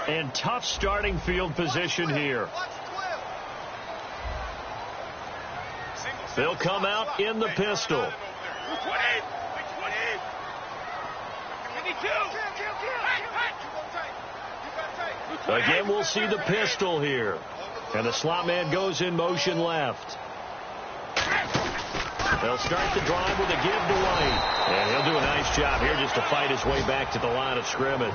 And tough starting field position here. They'll come out in the pistol. Again, we'll see the pistol here. And the slot man goes in motion left. They'll start the drive with a give to White. And he'll do a nice job here just to fight his way back to the line of scrimmage.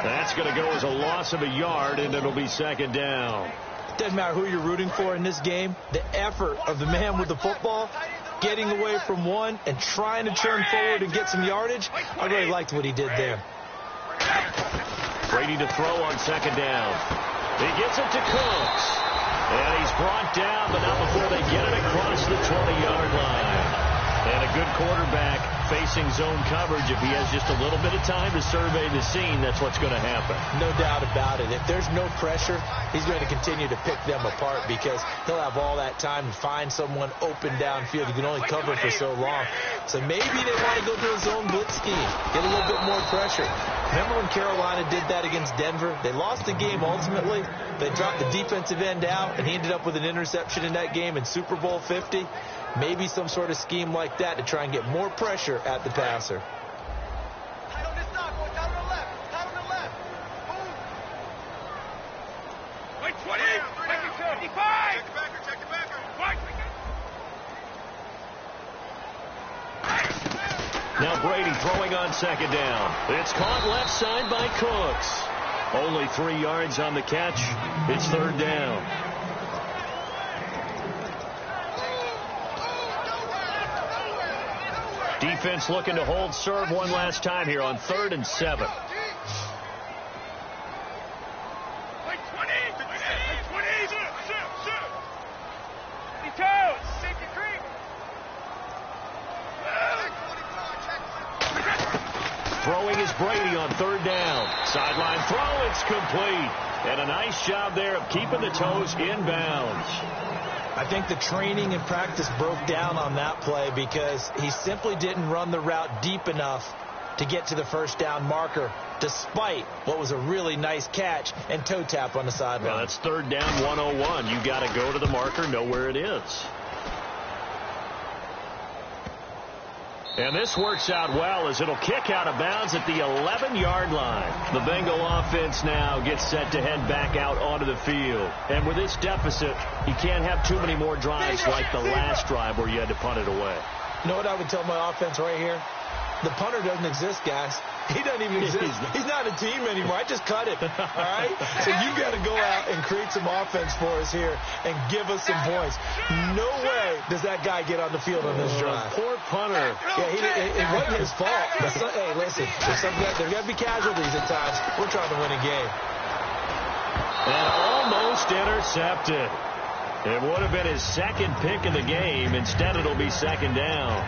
That's going to go as a loss of a yard, and it'll be second down. Doesn't matter who you're rooting for in this game. The effort of the man with the football, getting away from one and trying to turn forward and get some yardage, I really liked what he did there. Brady to throw on second down. He gets it to Cooks. And he's brought down, but not before they get it across the 20-yard line. And a good quarterback facing zone coverage. If he has just a little bit of time to survey the scene, that's what's going to happen. No doubt about it. If there's no pressure, he's going to continue to pick them apart because he'll have all that time to find someone open downfield. You can only cover for so long. So maybe they want to go to a zone blitz scheme, get a little bit more pressure. Remember when Carolina did that against Denver? They lost the game ultimately. They dropped the defensive end out, and he ended up with an interception in that game in Super Bowl 50. Maybe some sort of scheme like that to try and get more pressure at the passer. Now Brady throwing on second down. It's caught left side by Cooks. Only 3 yards on the catch. It's third down. Defense looking to hold serve one last time here on 3rd and 7. Throwing is Brady on 3rd down. Sideline throw, it's complete. And a nice job there of keeping the toes inbounds. I think the training and practice broke down on that play because he simply didn't run the route deep enough to get to the first down marker, despite what was a really nice catch and toe tap on the sideline. Well, that's 3rd down 101. You got to go to the marker, know where it is. And this works out well as it'll kick out of bounds at the 11-yard line. The Bengal offense now gets set to head back out onto the field. And with this deficit, you can't have too many more drives like the last drive where you had to punt it away. You know what I would tell my offense right here? The punter doesn't exist, guys. He doesn't even exist. He's not a team anymore. I just cut him. All right? So you got to go out and create some offense for us here and give us some points. No way does that guy get on the field on this drive. Poor punter. Yeah, it wasn't his fault. Hey, listen, there's got to be casualties at times. We're trying to win a game. And almost intercepted. It would have been his second pick of the game. Instead, it'll be second down.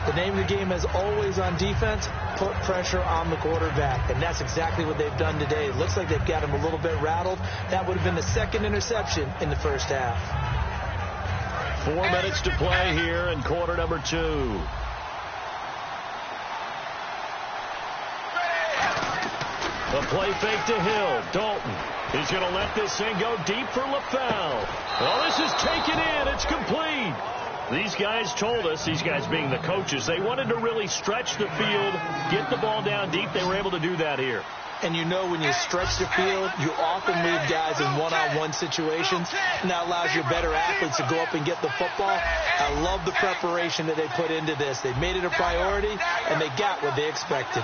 The name of the game is always on defense, put pressure on the quarterback. And that's exactly what they've done today. It looks like they've got him a little bit rattled. That would have been the second interception in the first half. 4 minutes to play here in quarter number 2. The play fake to Hill. Dalton is going to let this thing go deep for LaFell. Oh, this is taken in. It's complete. These guys told us, these guys being the coaches, they wanted to really stretch the field, get the ball down deep. They were able to do that here. And you know when you stretch the field, you often leave guys in one-on-one situations, and that allows your better athletes to go up and get the football. I love the preparation that they put into this. They made it a priority, and they got what they expected.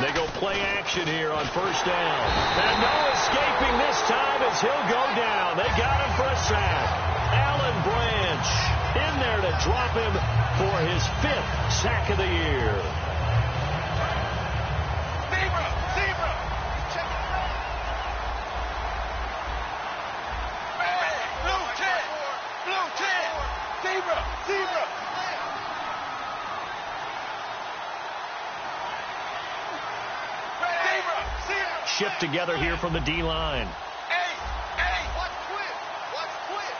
They go play action here on first down. And no escaping this time as he'll go down. They got him for a sack. Alan Branch in there to drop him for his 5th sack of the year. Zebra. Blue 10. Zebra. Shipped together here from the D-line. Watch quick.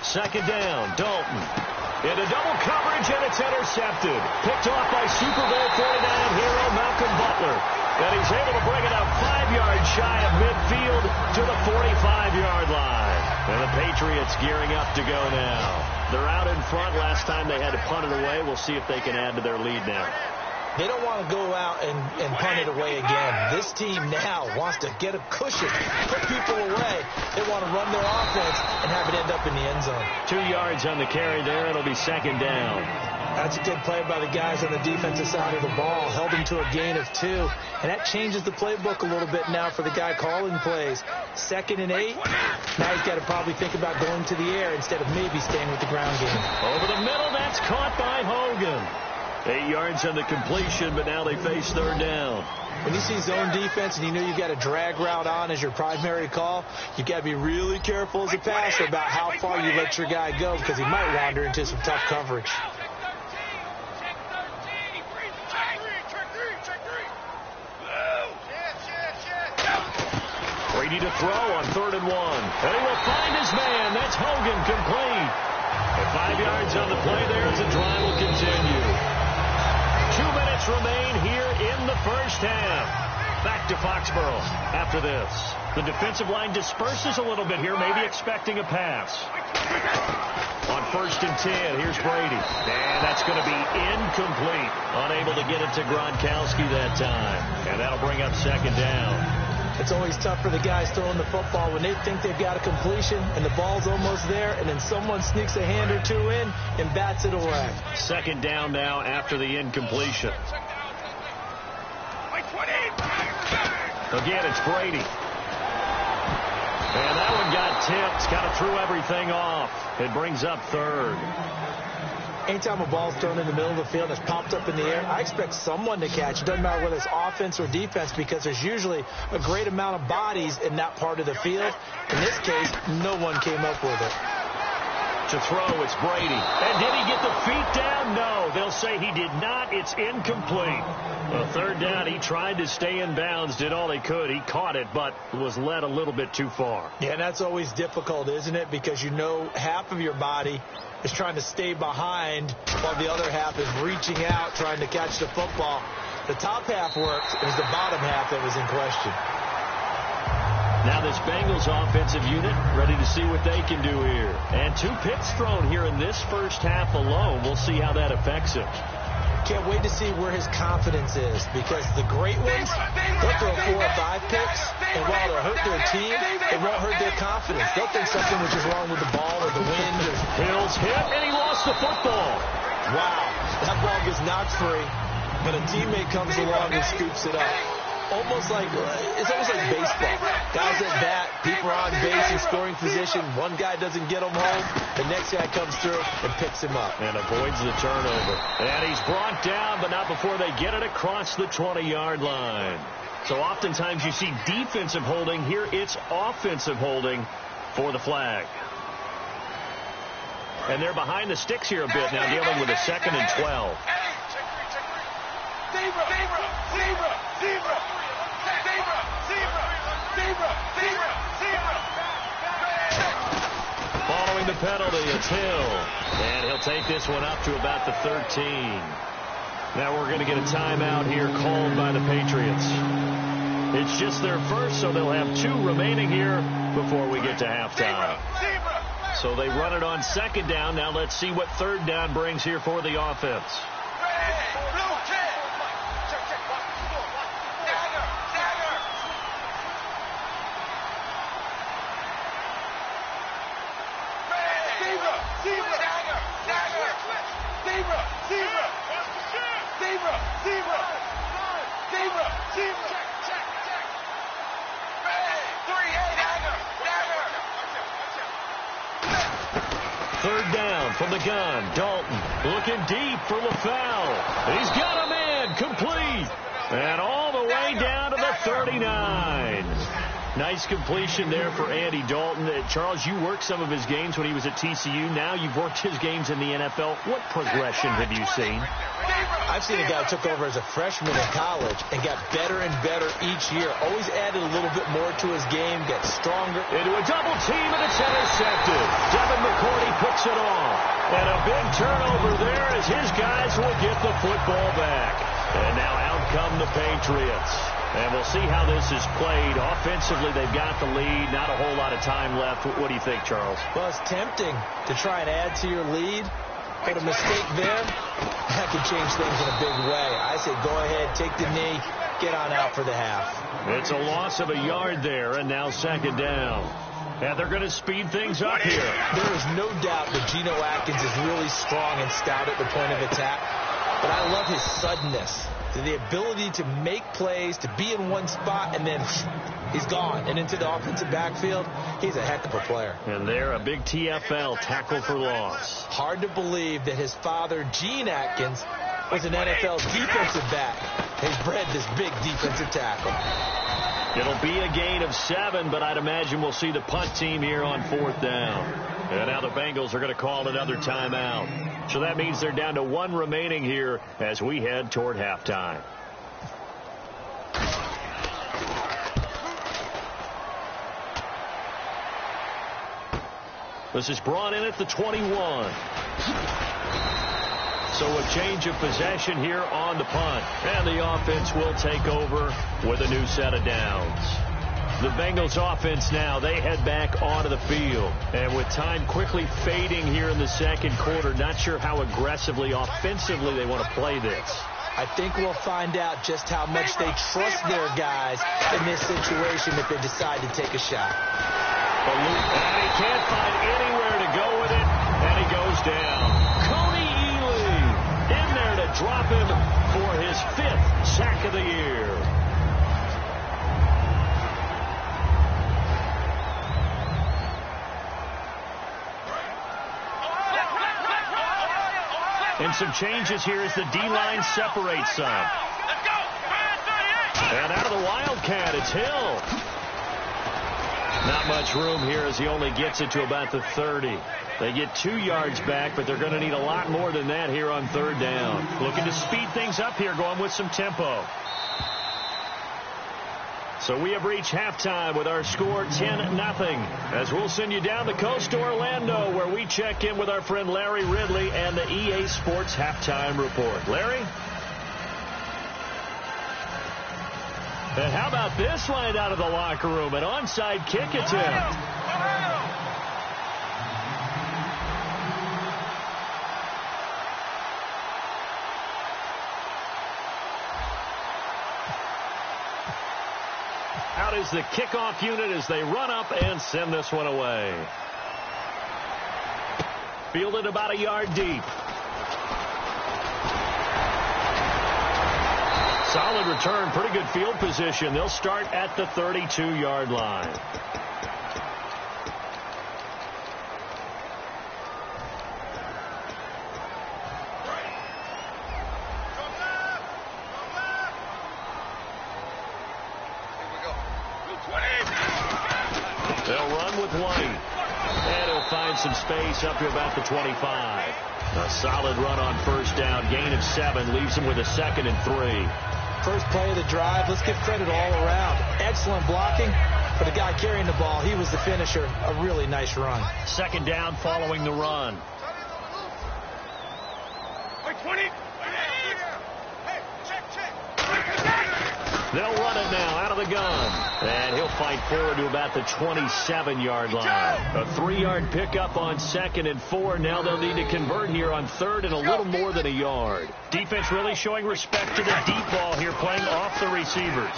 Second down, Dalton. Into double coverage, and it's intercepted. Picked off by Super Bowl 49 hero Malcolm Butler. And he's able to bring it up 5 yards shy of midfield to the 45-yard line. And the Patriots gearing up to go now. They're out in front. Last time they had to punt it away. We'll see if they can add to their lead now. They don't want to go out and punt it away again. This team now wants to get a cushion, put people away. They want to run their offense and have it end up in the end zone. 2 yards on the carry there. It'll be second down. That's a good play by the guys on the defensive side of the ball. Held them to a gain of 2. And that changes the playbook a little bit now for the guy calling plays. 2nd and 8. Now he's got to probably think about going to the air instead of maybe staying with the ground game. Over the middle, that's caught by Hogan. 8 yards on the completion, but now they face third down. When you see zone defense and you know you got a drag route on as your primary call, you got to be really careful as a passer about how far you let your guy go because he might wander into some tough coverage. Brady to throw on 3rd and 1. And he will find his man. That's Hogan, complete. And 5 yards on the play there as the drive will continue. 2 minutes remain here in the first half. Back to Foxborough after this. The defensive line disperses a little bit here, maybe expecting a pass. On 1st and 10, here's Brady. And that's going to be incomplete. Unable to get it to Gronkowski that time. And that'll bring up second down. It's always tough for the guys throwing the football when they think they've got a completion and the ball's almost there, and then someone sneaks a hand or two in and bats it away. Second down now after the incompletion. Again, it's Brady. And that one got tipped. Kind of threw everything off. It brings up 3rd. Anytime a ball's thrown in the middle of the field that's popped up in the air, I expect someone to catch. It doesn't matter whether it's offense or defense because there's usually a great amount of bodies in that part of the field. In this case, no one came up with it. To throw, it's Brady. And did he get the feet down? No. They'll say he did not. It's incomplete. Well, 3rd down, he tried to stay in bounds, did all he could. He caught it, but was led a little bit too far. Yeah, and that's always difficult, isn't it? Because you know half of your body is trying to stay behind while the other half is reaching out, trying to catch the football. The top half worked. It was the bottom half that was in question. Now this Bengals offensive unit ready to see what they can do here. And 2 picks thrown here in this first half alone. We'll see how that affects him. Can't wait to see where his confidence is because the great ones, they'll throw 4 or 5 picks, and while they'll hurt their team, it won't hurt their confidence. They'll think something was just wrong with the ball or the wind. Hill's hit, and he lost the football. Wow, that ball gets knocked free, but a teammate comes along and scoops it up. It's almost like baseball. Guys at bat, people are on base in scoring position. One guy doesn't get him home. The next guy comes through and picks him up. And avoids the turnover. And he's brought down, but not before they get it across the 20-yard line. So oftentimes you see defensive holding. Here it's offensive holding for the flag. And they're behind the sticks here a bit now, dealing with a 2nd and 12. Following the penalty, it's Hill. And he'll take this one up to about the 13. Now we're going to get a timeout here called by the Patriots. It's just their first, so they'll have 2 remaining here before we get to halftime. So they run it on 2nd down. Now let's see what 3rd down brings here for the offense. Third down from the gun. Dalton looking deep for LaFell. He's got a man complete. And all the way down to the 39. Nice completion there for Andy Dalton. Charles, you worked some of his games when he was at TCU. Now you've worked his games in the NFL. What progression have you seen? I've seen a guy who took over as a freshman in college and got better and better each year. Always added a little bit more to his game, got stronger. Into a double team, and it's intercepted. Devin McCourty picks it off. And a big turnover there as his guys will get the football back. And now out come the Patriots. And we'll see how this is played. Offensively, they've got the lead. Not a whole lot of time left. What do you think, Charles? Well, it's tempting to try and add to your lead. But a mistake there, that could change things in a big way. I say go ahead, take the knee, get on out for the half. It's a loss of a yard there, and now second down. And they're going to speed things up here. There is no doubt that Geno Atkins is really strong and stout at the point of attack. But I love his suddenness, the ability to make plays, to be in one spot, and then he's gone. And into the offensive backfield, he's a heck of a player. And there, a big TFL, tackle for loss. Hard to believe that his father, Gene Atkins, was an NFL defensive back. He's bred this big defensive tackle. It'll be a gain of 7, but I'd imagine we'll see the punt team here on 4th down. And now the Bengals are going to call another timeout. So that means they're down to 1 remaining here as we head toward halftime. This is brought in at the 21. So a change of possession here on the punt. And the offense will take over with a new set of downs. The Bengals offense now, they head back onto the field. And with time quickly fading here in the second quarter, not sure how aggressively, offensively they want to play this. I think we'll find out just how much they trust their guys in this situation if they decide to take a shot. And he can't find anywhere to go with it, and he goes down. Drop him for his 5th sack of the year. And some changes here as the D-line separates some. And out of the Wildcat, it's Hill. Not much room here as he only gets it to about the 30. They get 2 yards back, but they're going to need a lot more than that here on 3rd down. Looking to speed things up here, going with some tempo. So we have reached halftime with our score 10-0. As we'll send you down the coast to Orlando, where we check in with our friend Larry Ridley and the EA Sports Halftime Report. Larry? And how about this line out of the locker room? An onside kick attempt. Out is the kickoff unit as they run up and send this one away. Fielded about a yard deep. Solid return, pretty good field position. They'll start at the 32-yard line. They'll run with White. And he'll find some space up to about the 25. A solid run on 1st down. Gain of 7 leaves him with a 2nd and 3. First play of the drive. Let's give credit all around. Excellent blocking for the guy carrying the ball. He was the finisher. A really nice run. 2nd down following the run. They'll run it now out of the gun. And he'll fight forward to about the 27-yard line. A 3-yard pickup on 2nd and 4. Now they'll need to convert here on 3rd and a little more than a yard. Defense really showing respect to the deep ball here, playing off the receivers.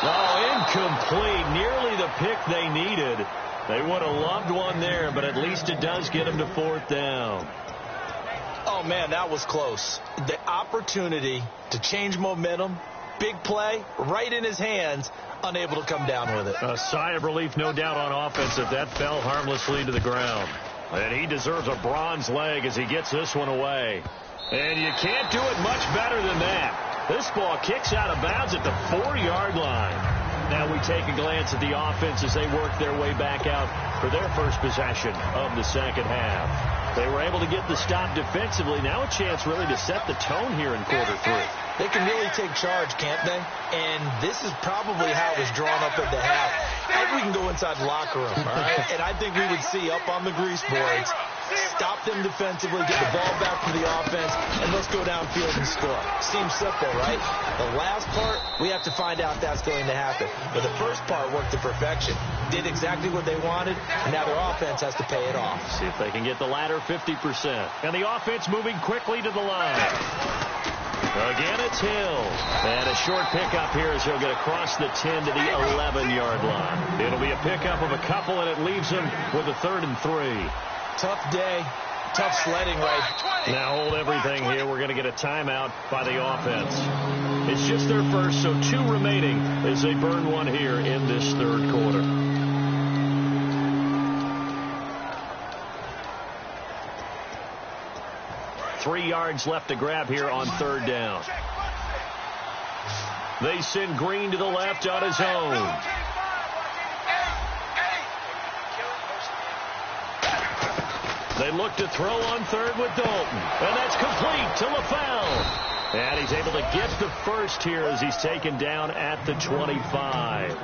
Oh, incomplete. Nearly the pick they needed. They would have loved one there, but at least it does get them to 4th down. Oh, man, that was close. The opportunity to change momentum, big play, right in his hands, unable to come down with it. A sigh of relief, no doubt, on offense if that fell harmlessly to the ground. And he deserves a bronze leg as he gets this one away. And you can't do it much better than that. This ball kicks out of bounds at the 4-yard line. Now we take a glance at the offense as they work their way back out for their first possession of the second half. They were able to get the stop defensively. Now a chance really to set the tone here in quarter three. They can really take charge, can't they? And this is probably how it was drawn up at the half. I think we can go inside the locker room, all right? And I think we would see up on the grease boards, stop them defensively, get the ball back from the offense, and let's go downfield and score. Seems simple, right? The last part, we have to find out that's going to happen. But the first part worked to perfection. Did exactly what they wanted, and now their offense has to pay it off. See if they can get the latter 50%. And the offense moving quickly to the line. Again, it's Hill. And a short pickup here as he'll get across the 10 to the 11-yard line. It'll be a pickup of a couple, and it leaves him with a 3rd and 3. Tough day. Tough sledding, right? Now hold everything here. We're going to get a timeout by the offense. It's just their first, so 2 remaining as they burn one here in this third quarter. Three yards left to grab here on 3rd down. They send Green to the left on his own. They look to throw on 3rd with Dalton. And that's complete to LaFell. And he's able to get the first here as he's taken down at the 25.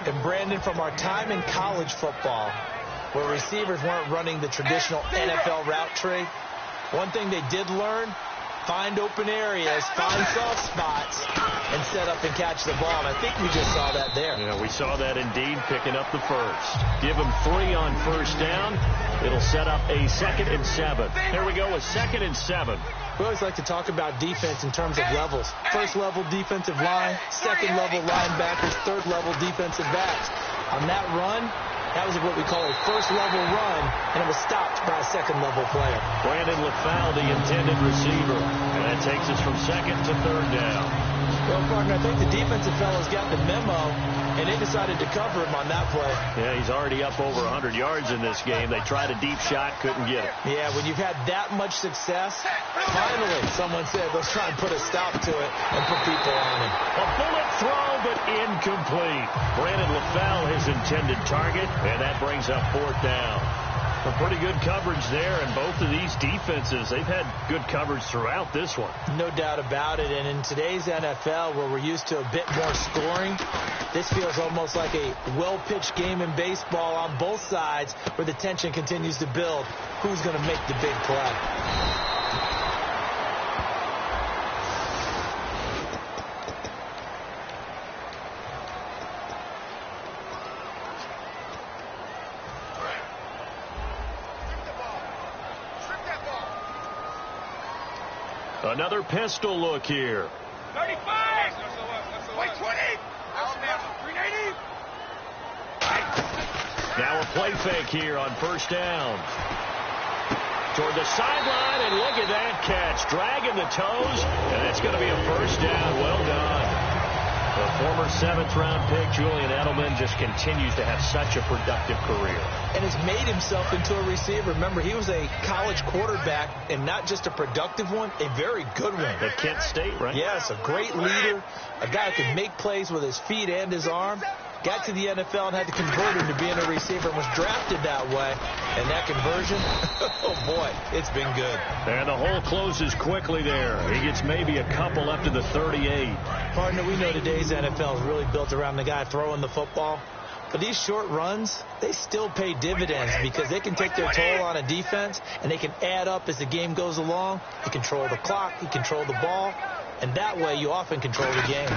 And Brandon, from our time in college football, where receivers weren't running the traditional NFL route tree, one thing they did learn, find open areas, find soft spots, and set up and catch the ball. And I think we just saw that there. Yeah, we saw that indeed, picking up the first. Give him 3 on 1st down. It'll set up a 2nd and 7. Here we go, a 2nd and 7. We always like to talk about defense in terms of levels. 1st level defensive line, 2nd level linebackers, 3rd level defensive backs. On that run, that was what we call a 1st level run, and it was stopped by a 2nd level player. Brandon LaFell, the intended receiver. And that takes us from 2nd to 3rd down. Well, partner, I think the defensive fellows got the memo, and they decided to cover him on that play. Yeah, he's already up over 100 yards in this game. They tried a deep shot, couldn't get it. Yeah, when you've had that much success, finally someone said, let's try and put a stop to it and put people on him. A bullet throw, but incomplete. Brandon LaFell, his intended target, and that brings up 4th down. A pretty good coverage there, and both of these defenses, they've had good coverage throughout this one. No doubt about it, and in today's NFL, where we're used to a bit more scoring, this feels almost like a well-pitched game in baseball on both sides, where the tension continues to build. Who's going to make the big play? Another pistol look here. 35! Wait, 20! Alabama, 380! Now a play fake here on 1st down. Toward the sideline, and look at that catch. Dragging the toes, and it's going to be a 1st down. Well done. The former 7th-round pick, Julian Edelman, just continues to have such a productive career. And has made himself into a receiver. Remember, he was a college quarterback, and not just a productive one, a very good one. At Kent State, right? Yes, a great leader, a guy who could make plays with his feet and his arm. Got to the NFL and had to convert him to being a receiver and was drafted that way. And that conversion, oh boy, it's been good. And the hole closes quickly there. He gets maybe a couple up to the 38. Partner, we know today's NFL is really built around the guy throwing the football. But these short runs, they still pay dividends because they can take their toll on a defense and they can add up as the game goes along. You control the clock, you control the ball, and that way you often control the game.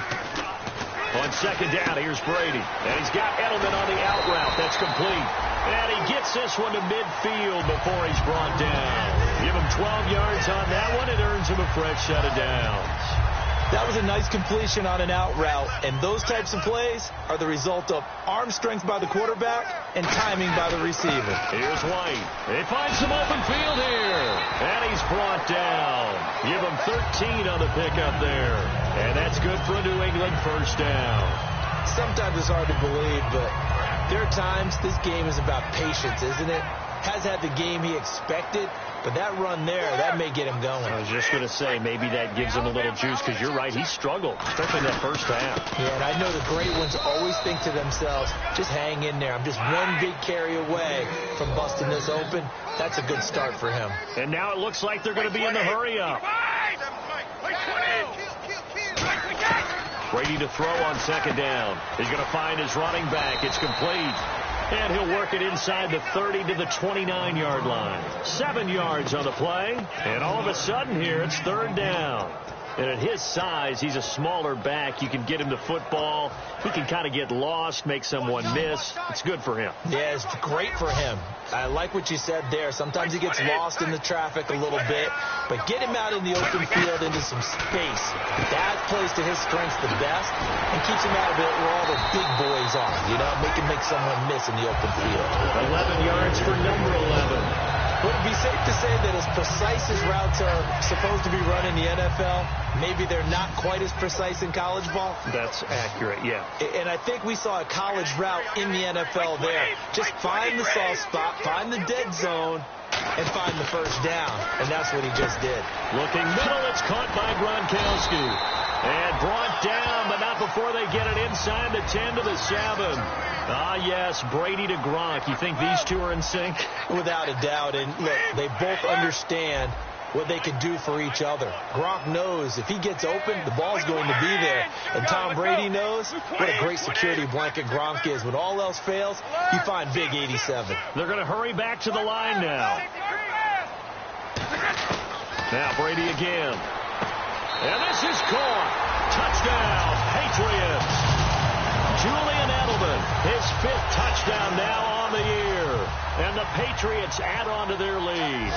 On 2nd down, here's Brady. And he's got Edelman on the out route. That's complete. And he gets this one to midfield before he's brought down. Give him 12 yards on that one. It earns him a fresh set of downs. That was a nice completion on an out route. And those types of plays are the result of arm strength by the quarterback and timing by the receiver. Here's White. He finds some open field here. And he's brought down. Give him 13 on the pickup there. And that's good for a New England 1st down. Sometimes it's hard to believe, but There are times this game is about patience, isn't it? Has had the game he expected, but that run there, that may get him going. I was just going to say, maybe that gives him a little juice, because you're right, he struggled, especially in that first half. Yeah, and I know the great ones always think to themselves, just hang in there. I'm just one big carry away from busting this open. That's a good start for him. And now it looks like they're going to be in the hurry-up. Brady to throw on second down. He's going to find his running back. It's complete. And he'll work it inside the 30 to the 29-yard line. 7 yards on the play. And all of a sudden here, it's third down. And at his size, he's a smaller back. You can get him the football. He can kind of get lost, make someone miss. It's good for him. Yeah, it's great for him. I like what you said there. Sometimes he gets lost in the traffic a little bit, but get him out in the open field into some space. That plays to his strengths the best and keeps him out of it where all the big boys are. You know, make someone miss in the open field. 11 yards for number 11. Would it be safe to say that as precise as routes are supposed to be run in the NFL, maybe they're not quite as precise in college ball? That's accurate, yeah. And I think we saw a college route in the NFL there. Just find the soft spot, find the dead zone, and find the first down. And that's what he just did. Looking middle, it's caught by Gronkowski. And brought down, but not before they get it inside the 10 to the 7. Ah, yes, Brady to Gronk. You think these two are in sync? Without a doubt. And look, they both understand what they can do for each other. Gronk knows if he gets open, the ball's going to be there. And Tom Brady knows what a great security blanket Gronk is. When all else fails, you find big 87. They're going to hurry back to the line now. Now Brady again. And this is caught. Touchdown, Patriots. Julian Edelman, his 5th touchdown now on the year. And the Patriots add on to their lead.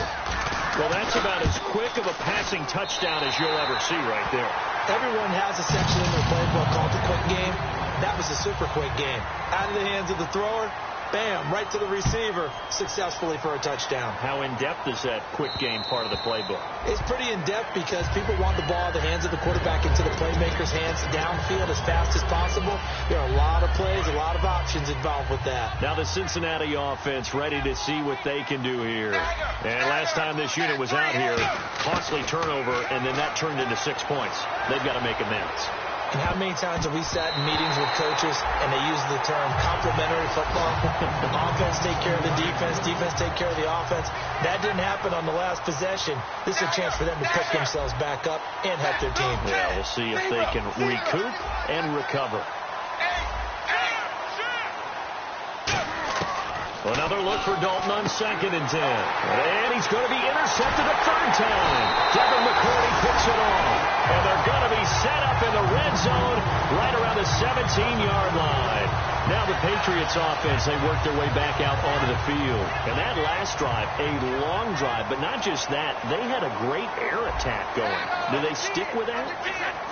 Well, that's about as quick of a passing touchdown as you'll ever see right there. Everyone has a section in their playbook called the quick game. That was a super quick game. Out of the hands of the thrower, bam, right to the receiver, successfully for a touchdown. How in-depth is that quick game part of the playbook? It's pretty in-depth because people want the ball in the hands of the quarterback into the playmaker's hands downfield as fast as possible. There are a lot of plays, a lot of options involved with that. Now the Cincinnati offense ready to see what they can do here. And last time this unit was out here, costly turnover, and then that turned into 6 points. They've got to make amends. And how many times have we sat in meetings with coaches and they use the term complementary football? Offense take care of the defense, defense take care of the offense. That didn't happen on the last possession. This is a chance for them to pick themselves back up and help their team. Yeah, we'll see if they can recoup and recover. Another look for Dalton on 2nd and 10. And he's going to be intercepted a 3rd time. Devin McCourty picks it off. And they're going to be set up in the red zone right around the 17-yard line. Now the Patriots offense, they work their way back out onto the field. And that last drive, a long drive, but not just that, they had a great air attack going. Do they stick with that?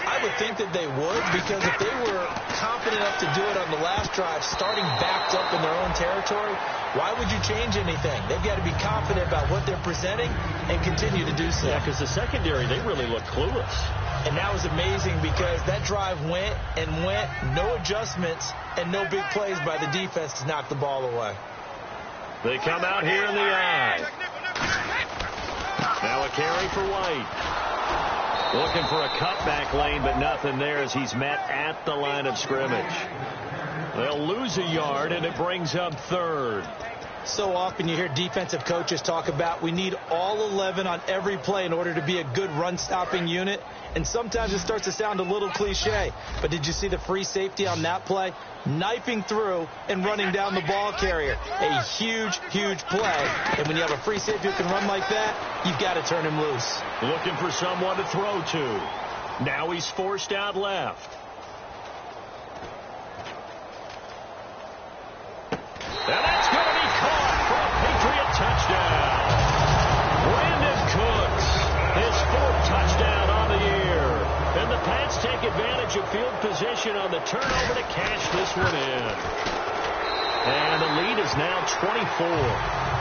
I would think that they would, because if they were confident enough to do it on the last drive, starting backed up in their own territory, why would you change anything? They've got to be confident about what they're presenting and continue to do so. Yeah, because the secondary, they really look clueless. And that was amazing because that drive went and went, no adjustments and no big plays by the defense to knock the ball away. They come out here in the eye. Now a carry for White. Looking for a cutback lane, but nothing there as he's met at the line of scrimmage. They'll lose a yard, and it brings up 3rd. So often you hear defensive coaches talk about we need all 11 on every play in order to be a good run-stopping unit. And sometimes it starts to sound a little cliche. But did you see the free safety on that play? Knifing through and running down the ball carrier. A huge, huge play. And when you have a free safety who can run like that, you've got to turn him loose. Looking for someone to throw to. Now he's forced out left. And that's going to be caught for a Patriot touchdown. Brandon Cooks, his 4th touchdown on the year. And the Pats take advantage of field position on the turnover to cash this one in. And the lead is now 24.